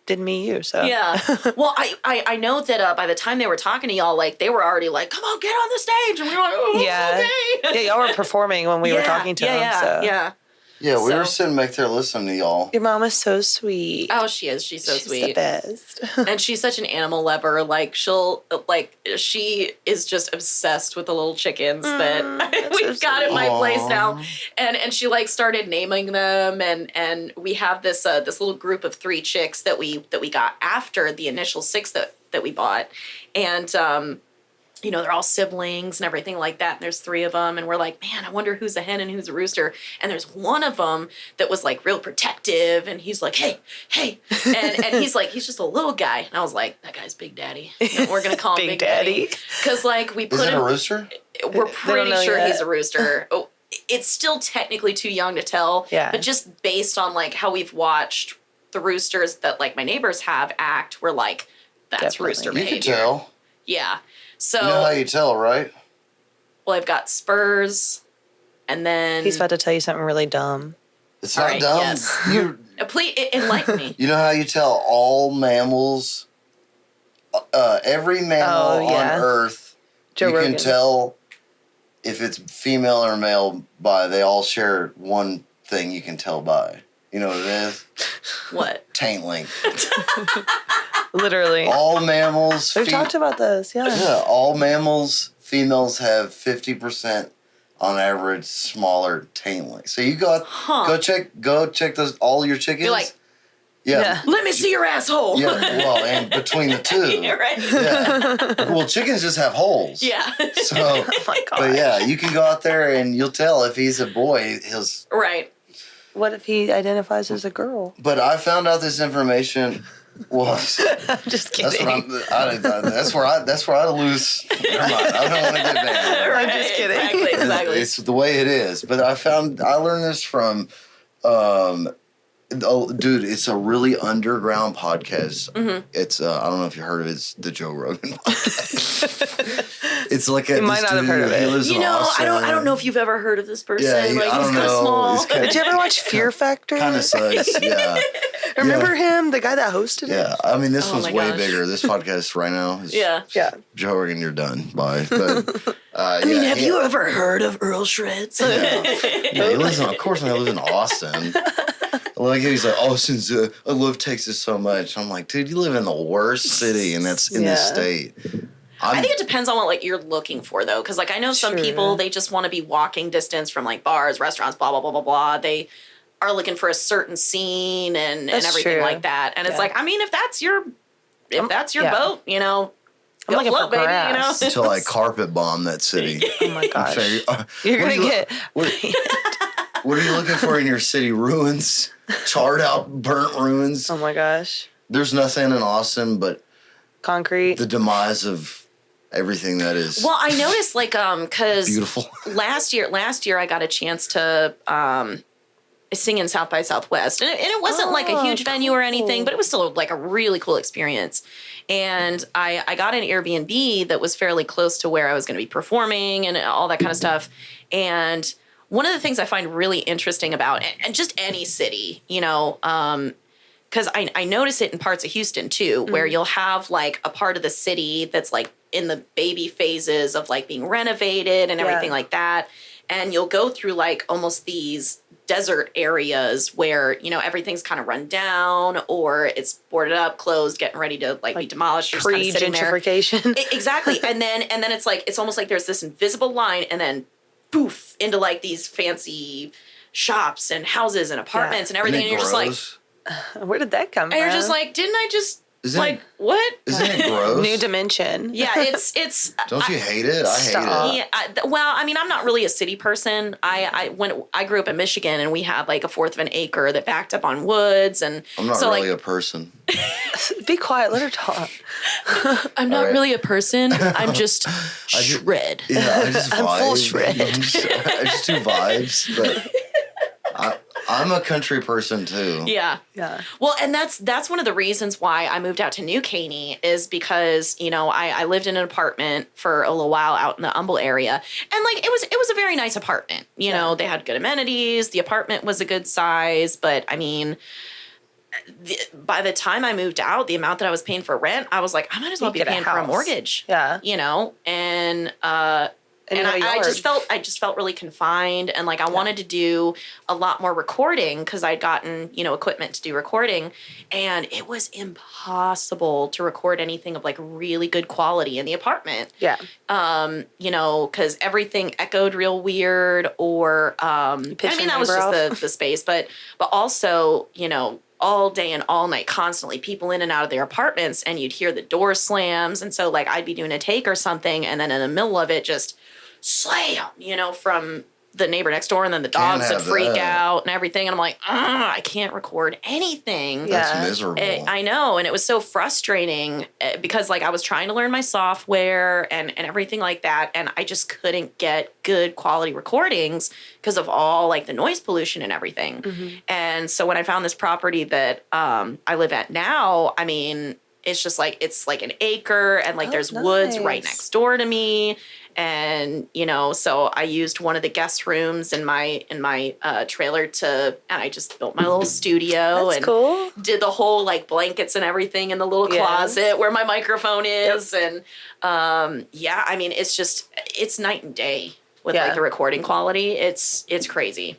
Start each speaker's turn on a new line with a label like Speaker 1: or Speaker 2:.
Speaker 1: didn't meet you, so.
Speaker 2: Yeah. Well, I know that by the time they were talking to y'all, like, they were already like, come on, get on the stage. And we were like, oh, okay.
Speaker 1: Yeah, y'all were performing when we were talking to them. So.
Speaker 3: Yeah, we were sitting back there listening to y'all.
Speaker 1: Your mom is so sweet.
Speaker 2: Oh, she is. She's so sweet.
Speaker 1: She's the best.
Speaker 2: And she's such an animal lover. Like, she is just obsessed with the little chickens that we've got at my place now. And she, like, started naming them. And we have this this little group of 3 chicks that we got after the initial 6 that we bought. And, you know, they're all siblings and everything like that. And there's 3 of them. And we're like, man, I wonder who's a hen and who's a rooster. And there's one of them that was like real protective. And he's like, hey. And he's like, he's just a little guy. And I was like, that guy's Big Daddy. You know, we're going to call him Big Daddy. Because, like, we put him.
Speaker 3: Is it a rooster?
Speaker 2: We're pretty sure he's a rooster. Oh, it's still technically too young to tell.
Speaker 1: Yeah.
Speaker 2: But just based on, like, how we've watched the roosters that, like, my neighbors have act, we're like, that's
Speaker 1: Definitely.
Speaker 2: rooster
Speaker 3: You
Speaker 2: behavior.
Speaker 3: can tell.
Speaker 2: Yeah. So,
Speaker 3: You know how you tell, right?
Speaker 2: well, I've got spurs, and then
Speaker 1: He's about to tell you something really dumb.
Speaker 3: It's
Speaker 2: All
Speaker 3: not
Speaker 2: right,
Speaker 3: dumb.
Speaker 2: yes. Please enlighten me.
Speaker 3: You know how you tell all mammals, every mammal on Earth,
Speaker 1: Joe
Speaker 3: you
Speaker 1: Rogan.
Speaker 3: can tell if it's female or male by they all share one thing you can tell by. You know what it is?
Speaker 2: What?
Speaker 3: Taint length.
Speaker 1: Literally.
Speaker 3: All mammals.
Speaker 1: We've talked about this,
Speaker 3: Yeah, all mammals, females have 50% on average smaller taint length. So you go check those all your chickens.
Speaker 2: You're like,
Speaker 3: yeah.
Speaker 2: let me see your asshole.
Speaker 3: Yeah, well, and between the 2.
Speaker 2: Yeah, right.
Speaker 3: Yeah. Well, chickens just have holes.
Speaker 2: Yeah.
Speaker 3: So,
Speaker 1: Oh my God.
Speaker 3: but yeah, you can go out there and you'll tell if he's a boy.
Speaker 2: Right.
Speaker 1: What if he identifies as a girl?
Speaker 3: But I found out this information. Well,
Speaker 1: I'm just kidding.
Speaker 3: that's where I lose. Never mind. I don't want to get banned.
Speaker 1: I'm just kidding.
Speaker 2: Exactly.
Speaker 3: It's the way it is. But I learned this from, dude, it's a really underground podcast.
Speaker 2: Mm-hmm.
Speaker 3: It's I don't know if you heard of it. It's the Joe Rogan podcast. It's like
Speaker 1: You might not have heard of it.
Speaker 2: You know, I don't know if you've ever heard of this person.
Speaker 3: Yeah,
Speaker 2: like,
Speaker 3: I
Speaker 2: he's
Speaker 3: don't
Speaker 2: kind of
Speaker 3: know.
Speaker 2: small.
Speaker 1: Did you ever watch Fear Factor?
Speaker 3: Kind of sucks. Yeah.
Speaker 1: Remember him, the guy that hosted it?
Speaker 3: Yeah, I mean, this
Speaker 2: Oh
Speaker 3: one's
Speaker 2: my
Speaker 3: way
Speaker 2: gosh.
Speaker 3: bigger. This podcast right now is
Speaker 2: Yeah.
Speaker 3: Joe Rogan, you're done. Bye. But
Speaker 2: I mean, have you ever heard of Earl Shreds?
Speaker 3: Yeah, he lives of course, I live in Austin. Like he's like, oh, since I love Texas so much. I'm like, dude, you live in the worst city, and that's in this state.
Speaker 2: I think it depends on what like you're looking for though, because like I know some people they just want to be walking distance from like bars, restaurants, blah blah blah blah blah. They are looking for a certain scene and everything like that. And it's like, I mean, if that's your boat, you know,
Speaker 1: I'm looking for
Speaker 2: baby,
Speaker 1: grass.
Speaker 2: you know.
Speaker 3: Until I carpet bomb that city.
Speaker 1: Oh my gosh. You're
Speaker 3: What
Speaker 1: going to get...
Speaker 3: What are you looking for in your city? Ruins? Charred out, burnt ruins?
Speaker 1: Oh my gosh.
Speaker 3: There's nothing in Austin but
Speaker 1: Concrete.
Speaker 3: the demise of everything that is
Speaker 2: Well, I noticed like because
Speaker 3: beautiful.
Speaker 2: last year I got a chance to sing in South by Southwest, and it wasn't like a huge venue or anything, but it was still like a really cool experience. And I got an Airbnb that was fairly close to where I was going to be performing and all that kind of stuff. And one of the things I find really interesting about, and just any city, you know, because I notice it in parts of Houston too, where you'll have like a part of the city that's like in the baby phases of like being renovated and everything like that. And you'll go through like almost these desert areas where, you know, everything's kind of run down or it's boarded up, closed, getting ready to like be demolished. You're just kind of sitting there.
Speaker 1: Pre-gentrification.
Speaker 2: Exactly. And then it's like, it's almost like there's this invisible line and then poof into like these fancy shops and houses and apartments and everything. And you're just like,
Speaker 1: where did that come from?
Speaker 2: and you're just like, didn't I just what?
Speaker 3: Isn't it gross?
Speaker 1: New dimension.
Speaker 2: Yeah, it's.
Speaker 3: Don't you hate it? I hate it.
Speaker 2: Yeah, well, I mean, I'm not really a city person. When I grew up in Michigan, and we had like a fourth of an acre that backed up on woods, and
Speaker 3: I'm not
Speaker 2: so
Speaker 3: really
Speaker 2: like,
Speaker 3: a person.
Speaker 1: Be quiet. Let her talk.
Speaker 2: I'm not really a person. I'm just shred.
Speaker 3: Yeah, I just vibe.
Speaker 1: I'm full shred.
Speaker 3: I just do vibes, but I'm a country person too.
Speaker 2: Yeah. Well, and that's one of the reasons why I moved out to New Caney is because, you know, I lived in an apartment for a little while out in the Humble area. And like it was a very nice apartment. You know, they had good amenities, the apartment was a good size, but I mean, by the time I moved out, the amount that I was paying for rent, I was like, I might as well be
Speaker 1: Get a
Speaker 2: paying for a
Speaker 1: house.
Speaker 2: mortgage.
Speaker 1: Yeah.
Speaker 2: You know, and
Speaker 1: you have a
Speaker 2: I just
Speaker 1: yard.
Speaker 2: felt really confined, and like I wanted to do a lot more recording because I'd gotten, you know, equipment to do recording, and it was impossible to record anything of like really good quality in the apartment.
Speaker 1: Yeah.
Speaker 2: You know, because everything echoed real weird, or I mean that was just the space, but also, you know, all day and all night, constantly people in and out of their apartments, and you'd hear the door slams, and so like I'd be doing a take or something, and then in the middle of it, just slam, you know, from the neighbor next door, and then the dogs would freak out and everything, and I'm like, I can't record anything.
Speaker 3: That's miserable.
Speaker 2: I know, and it was so frustrating because like I was trying to learn my software and everything like that, and I just couldn't get good quality recordings because of all like the noise pollution and everything. And so when I found this property that I live at now, I mean, it's just like it's like an acre, and like there's woods right next door to me. And, you know, so I used one of the guest rooms in my trailer and I just built my little studio.
Speaker 1: That's
Speaker 2: and
Speaker 1: cool.
Speaker 2: did the whole like blankets and everything in the little closet where my microphone is. And I mean, it's night and day with like the recording quality. It's crazy.